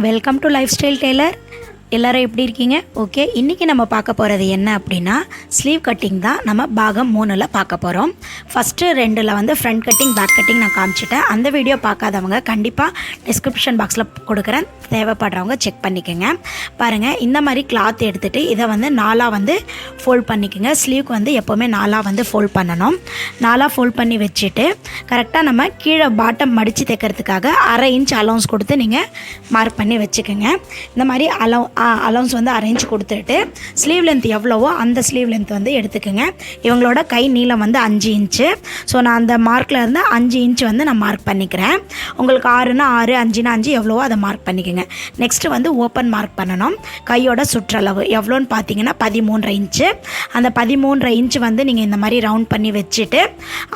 Welcome to lifestyle tailor. எல்லோரும் எப்படி இருக்கீங்க? ஓகே, இன்றைக்கி நம்ம பார்க்க போகிறது என்ன அப்படின்னா ஸ்லீவ் கட்டிங் தான். நம்ம பாகம் 3ல் பார்க்க போகிறோம். ஃபஸ்ட்டு 2ல் வந்து ஃப்ரண்ட் கட்டிங் பேக் கட்டிங் நான் காமிச்சிட்டேன். அந்த வீடியோ பார்க்காதவங்க கண்டிப்பாக டிஸ்கிரிப்ஷன் பாக்ஸில் கொடுக்குறேன், தேவைப்படுறவங்க செக் பண்ணிக்கோங்க. பாருங்கள், இந்த மாதிரி கிளாத் எடுத்துகிட்டு இதை வந்து 4ஆக வந்து ஃபோல்ட் பண்ணிக்கோங்க. ஸ்லீவ்க்கு வந்து எப்போவுமே 4ஆக வந்து ஃபோல்ட் பண்ணணும். 4ஆக ஃபோல்ட் பண்ணி வச்சுட்டு கரெக்டாக நம்ம கீழே பாட்டம் மடித்து தைக்கிறதுக்காக 1/2 இன்ச் அலவுன்ஸ் கொடுத்து நீங்கள் மார்க் பண்ணி வச்சுக்கோங்க. இந்த மாதிரி அலவுன்ஸ் வந்து அரேஞ்ச் கொடுத்துட்டு ஸ்லீவ் லென்த் எவ்வளவோ அந்த ஸ்லீவ் லென்த் வந்து எடுத்துக்கோங்க. இவங்களோட கை நீளம் வந்து 5 இன்ச்சு. ஸோ நான் அந்த மார்க்கில் இருந்து 5 இன்ச் வந்து நான் மார்க் பண்ணிக்கிறேன். உங்களுக்கு 6னா 6, 5னா 5 எவ்வளவோ அதை மார்க் பண்ணிக்கோங்க. நெக்ஸ்ட்டு வந்து ஓப்பன் மார்க் பண்ணணும். கையோட சுற்றளவு எவ்வளோன்னு பார்த்தீங்கன்னா 13.5 இன்ச்சு. அந்த 13.5 இன்ச்சு வந்து நீங்கள் இந்த மாதிரி ரவுண்ட் பண்ணி வச்சுட்டு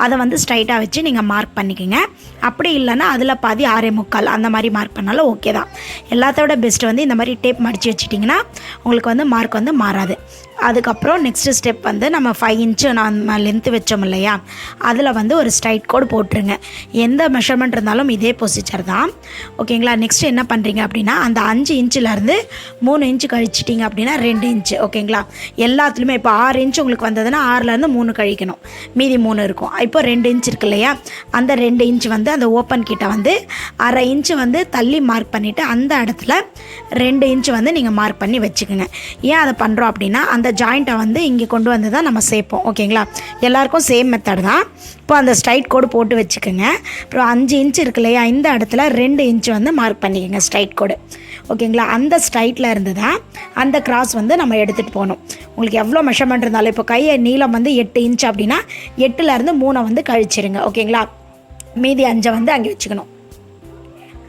அதை வந்து ஸ்ட்ரைட்டாக வச்சு நீங்கள் மார்க் பண்ணிக்கோங்க. அப்படி இல்லைன்னா அதில் பாதி 6.25 அந்த மாதிரி மார்க் பண்ணாலும் ஓகே தான். எல்லாத்தோட பெஸ்ட்டு வந்து இந்த மாதிரி டேப் மடித்து வச்சுட்டிங்கன்னா உங்களுக்கு வந்து மார்க் வந்து மாறாது. அதுக்கப்புறம் நெக்ஸ்ட்டு ஸ்டெப் வந்து நம்ம 5 இன்ச்சு நம்ம லென்த்து வச்சோம் இல்லையா, அதில் வந்து ஒரு ஸ்ட்ரைட் கோடு போட்டுருங்க. எந்த மெஷர்மெண்ட் இருந்தாலும் இதே ப்ரொசீஜர் தான், ஓகேங்களா? நெக்ஸ்ட்டு என்ன பண்ணுறீங்க அப்படின்னா அந்த 5 இன்ச்சிலேருந்து 3 இன்ச்சு கழிச்சிட்டிங்க அப்படின்னா 2 இன்ச்சு, ஓகேங்களா? எல்லாத்துலேயுமே இப்போ 6 இன்ச்சு உங்களுக்கு வந்ததுன்னா 6லேருந்து 3 கழிக்கணும், மீதி 3 இருக்கும். இப்போ 2 இன்ச் இருக்கு இல்லையா, அந்த 2 இன்ச்சு வந்து அந்த ஓப்பன் கிட்ட வந்து 1/2 இன்ச்சு வந்து தள்ளி மார்க் பண்ணிவிட்டு அந்த இடத்துல 2 இன்ச்சு வந்து நீங்கள் மார்க் பண்ணி வச்சுக்கோங்க. ஏன் அதை பண்ணுறோம் அப்படின்னா அந்த ஜாயிண்ட்டை வந்து இங்கே கொண்டு வந்து தான் நம்ம சேர்ப்போம், ஓகேங்களா? எல்லாருக்கும் சேம் மெத்தட் தான். இப்போ அந்த ஸ்ட்ரைட் கோடு போட்டு வச்சுக்கோங்க. அப்புறம் 5 இன்ச்சு இருக்கு இல்லையா, இந்த இடத்துல 2 இன்ச்சு வந்து மார்க் பண்ணிக்கோங்க ஸ்ட்ரைட் கோடு, ஓகேங்களா? அந்த ஸ்ட்ரைட்டில் இருந்து தான் அந்த கிராஸ் வந்து நம்ம எடுத்துகிட்டு போகணும். உங்களுக்கு எவ்வளோ மெஷர்மெண்ட் இருந்தாலும் இப்போ கையை நீளம் வந்து 8 இன்ச் அப்படின்னா 8லேருந்து 3 வந்து கழிச்சிருங்க, ஓகேங்களா? மீதி 5 வந்து அங்கே வச்சுக்கணும்.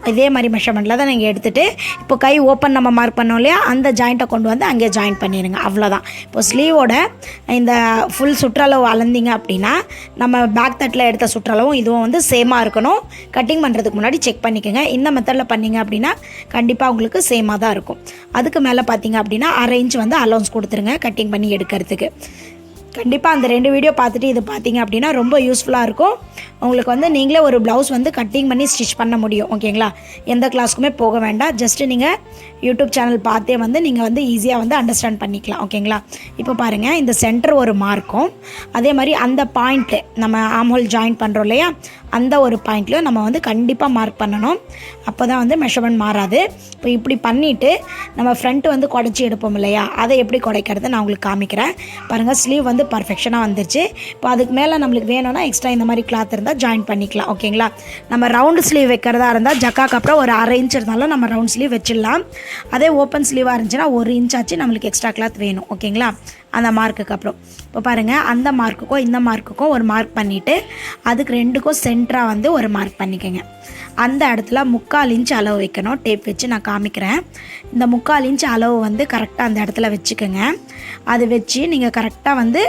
இதே மாதிரி மெஷர்மெண்ட்டில் தான் நீங்கள் எடுத்துகிட்டு இப்போ கை ஓப்பன் நம்ம மார்க் பண்ணோம் இல்லையா, அந்த ஜாயிண்ட்டை கொண்டு வந்து அங்கே ஜாயின் பண்ணிடுங்க, அவ்வளோதான். இப்போ ஸ்லீவோட இந்த ஃபுல் சுற்றளவு அளந்தீங்க அப்படின்னா நம்ம பேக் தட்டில் எடுத்த சுற்றளவும் இதுவும் வந்து சேமாக இருக்கணும். கட்டிங் பண்ணுறதுக்கு முன்னாடி செக் பண்ணிக்கோங்க. இந்த மெத்தடில் பண்ணிங்க அப்படின்னா கண்டிப்பாக உங்களுக்கு சேமாக தான் இருக்கும். அதுக்கு மேலே பார்த்தீங்க அப்படின்னா 1/2 இன்ச் வந்து அலவுன்ஸ் கொடுத்துருங்க கட்டிங் பண்ணி எடுக்கிறதுக்கு. கண்டிப்பாக அந்த 2 வீடியோ பார்த்துட்டு இது பார்த்தீங்க அப்படின்னா ரொம்ப யூஸ்ஃபுல்லாக இருக்கும். உங்களுக்கு வந்து நீங்களே ஒரு ப்ளவுஸ் வந்து கட்டிங் பண்ணி ஸ்டிச் பண்ண முடியும், ஓகேங்களா? எந்த கிளாஸுக்குமே போக வேண்டாம். ஜஸ்ட்டு நீங்கள் யூடியூப் சேனல் பார்த்தே வந்து நீங்கள் வந்து ஈஸியாக வந்து அண்டர்ஸ்டாண்ட் பண்ணிக்கலாம், ஓகேங்களா? இப்போ பாருங்கள், இந்த சென்டர் ஒரு மார்க்கும் அதே மாதிரி அந்த பாயிண்ட்டு நம்ம ஆம்ஹோல் ஜாயின் பண்ணுறோம் இல்லையா, அந்த ஒரு பாயிண்ட்லையும் நம்ம வந்து கண்டிப்பாக மார்க் பண்ணணும். அப்போ தான் வந்து மெஷர்மெண்ட் மாறாது. இப்போ இப்படி பண்ணிவிட்டு நம்ம ஃப்ரண்ட்டு வந்து குடைச்சி எடுப்போம் இல்லையா, அதை எப்படி குடைக்கிறது நான் உங்களுக்கு காமிக்கிறேன். பாருங்கள், ஸ்லீவ் வந்து பர்ஃபெக்ஷனாக வந்துருச்சு. இப்போ அதுக்கு மேலே நம்மளுக்கு வேணும்னா எக்ஸ்ட்ரா இந்த மாதிரி கிளாத் இருந்தால் ஜாயின் பண்ணிக்கலாம், ஓகேங்களா? நம்ம ரவுண்டு ஸ்லீவ் வைக்கிறதா இருந்தால் ஜக்காக்கு அப்புறம் ஒரு 1/2 இன்ச் இருந்தாலும் நம்ம ரவுண்ட் ஸ்லீவ் வச்சிடலாம். அதே ஓப்பன் ஸ்லீவாக இருந்துச்சுன்னா 1 இன்ச் ஆச்சு நம்மளுக்கு எக்ஸ்ட்ரா கிளாத் வேணும், ஓகேங்களா? அந்த மார்க்குக்கு அப்புறம் இப்போ பாருங்கள், அந்த மார்க்குக்கும் இந்த மார்க்குக்கும் ஒரு மார்க் பண்ணிவிட்டு அதுக்கு 2க்கும் சென்டராக வந்து ஒரு மார்க் பண்ணிக்கோங்க. அந்த இடத்துல 3/4 இன்ச் அளவு வைக்கணும். டேப் வச்சு நான் காமிக்கிறேன். இந்த 3/4 இன்ச் அளவு வந்து கரெக்டாக அந்த இடத்துல வச்சுக்கோங்க. அது வச்சு நீங்கள் கரெக்டாக வந்து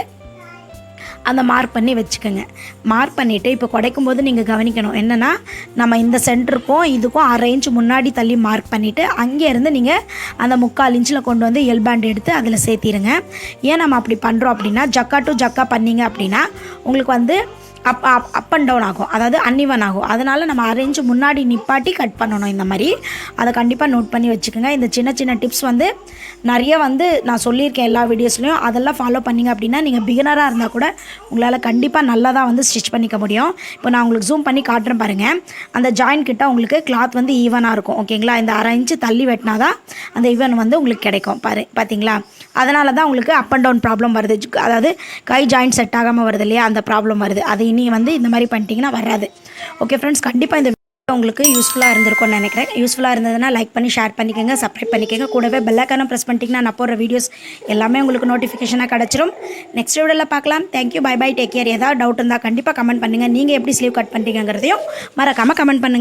அந்த மார்க் பண்ணி வச்சுக்கோங்க. மார்க் பண்ணிவிட்டு இப்போ குடைக்கும் போது நீங்கள் கவனிக்கணும் என்னென்னா, நம்ம இந்த சென்டருக்கும் இதுக்கும் 1/2 இன்ச் முன்னாடி தள்ளி மார்க் பண்ணிவிட்டு அங்கேருந்து நீங்கள் அந்த 3/4 இன்ச்சில் கொண்டு வந்து எல் பேண்ட் எடுத்து அதில் சேர்த்திடுங்க. ஏன் நம்ம அப்படி பண்ணுறோம் அப்படின்னா, ஜக்கா டு ஜக்கா பண்ணிங்க அப்படின்னா உங்களுக்கு வந்து அப் அண்ட் டவுன் ஆகும், அதாவது அன்இவன் ஆகும். அதனால் நம்ம 1/2 இன்ச் முன்னாடி நிப்பாட்டி கட் பண்ணணும். இந்த மாதிரி அதை கண்டிப்பாக நோட் பண்ணி வச்சுக்கோங்க. இந்த சின்ன சின்ன டிப்ஸ் வந்து நிறைய வந்து நான் சொல்லியிருக்கேன் எல்லா வீடியோஸ்லையும். அதெல்லாம் ஃபாலோ பண்ணிங்க அப்படின்னா நீங்கள் பிகினராக இருந்தால் கூட உங்களால் கண்டிப்பாக நல்லா தான் வந்து ஸ்டிச் பண்ணிக்க முடியும். இப்போ நான் உங்களுக்கு ஜூம் பண்ணி காட்டுறேன் பாருங்கள். அந்த ஜாயின் கிட்ட உங்களுக்கு கிளாத் வந்து ஈவனாக இருக்கும், ஓகேங்களா? இந்த 1/2 இன்ச்சு தள்ளி வெட்டினா தான் அந்த ஈவன் வந்து உங்களுக்கு கிடைக்கும். பார்த்தீங்களா? அதனால தான் உங்களுக்கு அப் அண்ட் டவுன் ப்ராப்ளம் வருது, அதாவது கை ஜாயிண்ட் செட் ஆகாமல் வருது இல்லையா, அந்த ப்ராப்ளம் வருது. அது இனி வந்து இந்த மாதிரி பண்ணிட்டீங்கன்னா வராது. ஓகே ஃப்ரெண்ட்ஸ், கண்டிப்பாக இந்த வீடியோ உங்களுக்கு யூஸ்ஃபுல்லாக இருந்திருக்கும்னு நினைக்கிறேன். யூஸ்ஃபுல்லாக இருந்ததுன்னா லைக் பண்ணி ஷேர் பண்ணிக்கோங்க, சப்ஸ்கிரைப் பண்ணிக்கோங்க. கூடவே பெல் ஐகானை ப்ரெஸ் பண்ணிட்டீங்கன்னா நான் போடுற வீடியோஸ் எல்லாமே உங்களுக்கு நோட்டிஃபிகேஷனாக கிடச்சிரும். நெக்ஸ்ட் வீடியோவில் பார்க்கலாம். Thank you, bye bye, take care. ஏதாவது டவுட் இருந்தால் கண்டிப்பாக கமெண்ட் பண்ணுங்கள். நீங்கள் எப்படி ஸ்லீவ் கட் பண்ணுறீங்கிறதையும் மறக்காமல் கமெண்ட் பண்ணுங்கள்.